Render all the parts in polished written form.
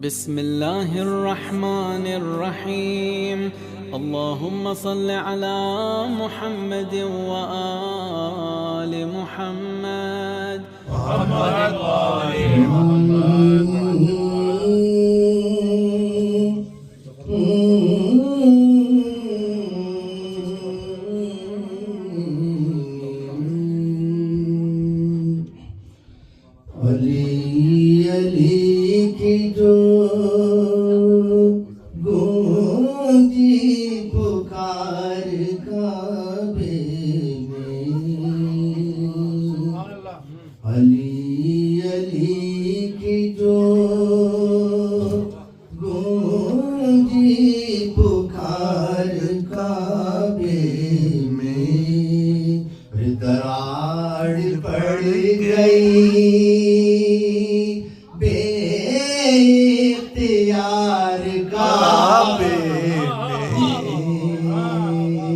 बिस्मिल्लाहिर्रहमानिर्रहीम। अल्लाहुम्मा सल्लि अला मुहम्मद व आलि मुहम्मद। अली अली की जो गूंजी पुकार काबे में, अली अली की जो गूंजी पुकार काबे में, दरार पड़ गई बेइख्तियार काबे में,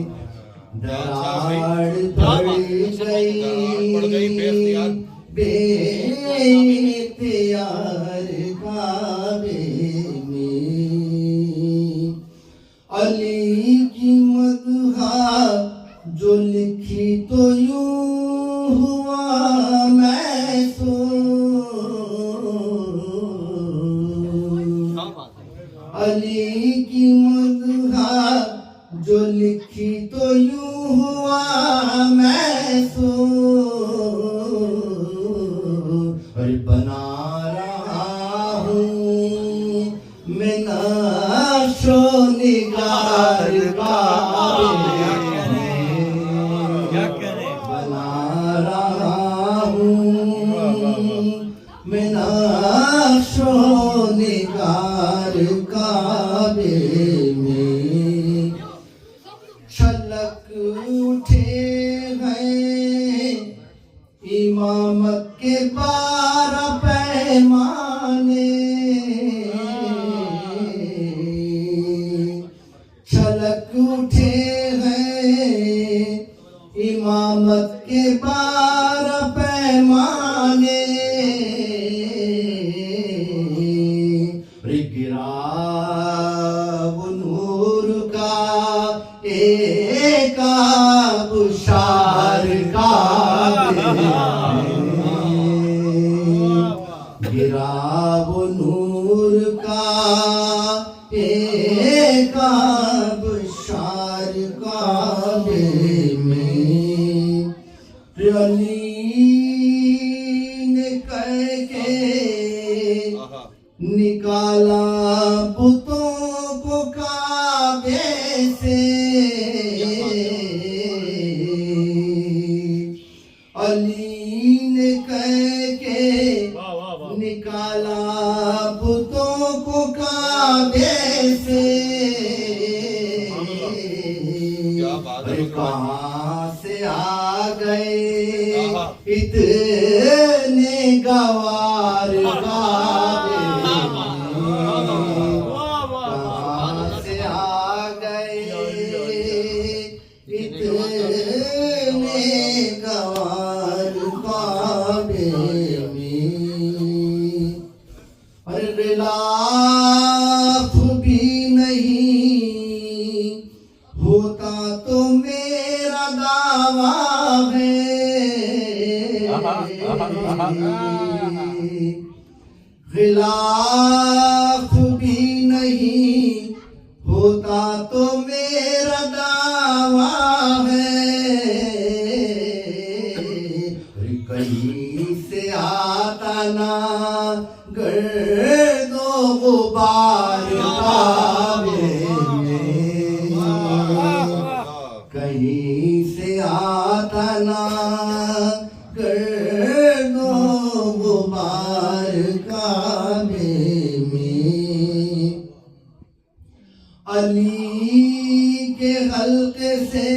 दरार पड़ गई बेइख्तियार काबे में। अली की मदहा जो लिखी तो यूं हुआ महसूस, अली की मदहा जो लिखी तो यूं हुआ महसूस। और बना रहा हूँ मैं नाशो निगार काबे में, बना रहा हूँ मैं नाशो निगार काबे में। छलक उठे हैं इमामत के 12 पैमाने, छलक उठे हैं इमामत के 12 पैमाने। गिरा वो नूर का एक आबशार काबे में, गिरा वो नूर का एक आबशार काबे में। अली ने कह के निकाला बुतों को काबे से, अली ने कह के निकाला बुतों को काबे से। कहाँ से आ गए इतने गवार काबे में, कहाँ से आ गए इतने गवार काबे में। अरे गिलाफ भी नहीं होता तो मेरा दावा है, गिलाफ भी नहीं होता तो मेरा दावा है। कहीं से आता ना गर्दो गुबार काबे में, कहीं से आता ना गर्दो गुबार काबे में। अली के हल्के से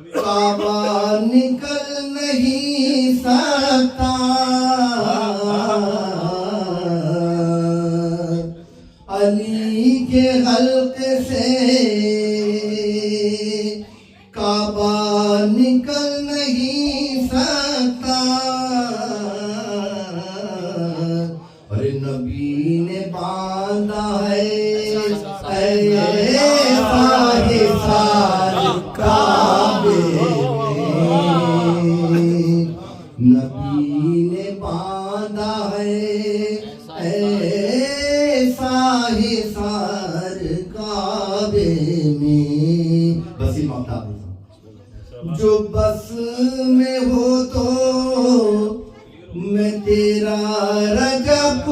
काबा निकल नहीं सकता, अली के हल्के से काबा निकल नहीं सकता। बांधा है ऐसा ही सार काबे में। बसी माता जो बस में हो तो मैं तेरा रजब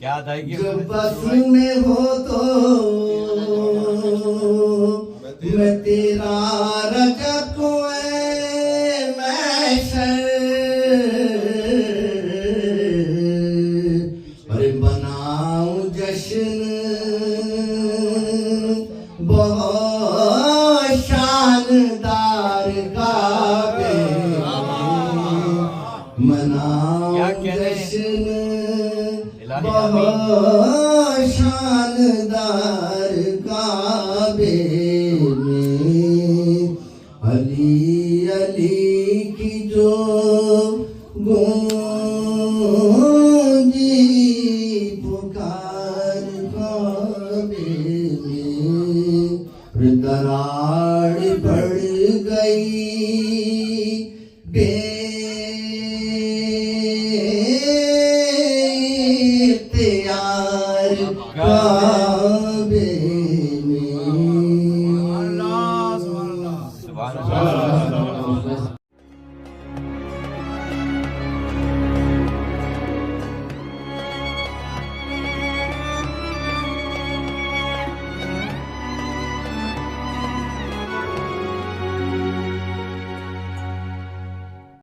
याद आएगी जो बस में हो तो मैं तेरा रजब अरे बनाऊं जश्न बहुत शानदार काबे मनाऊं जश्न बहुत शानदार काबे में। अली अली की जो गूंजी पुकार काबे में। दरार पड़ गई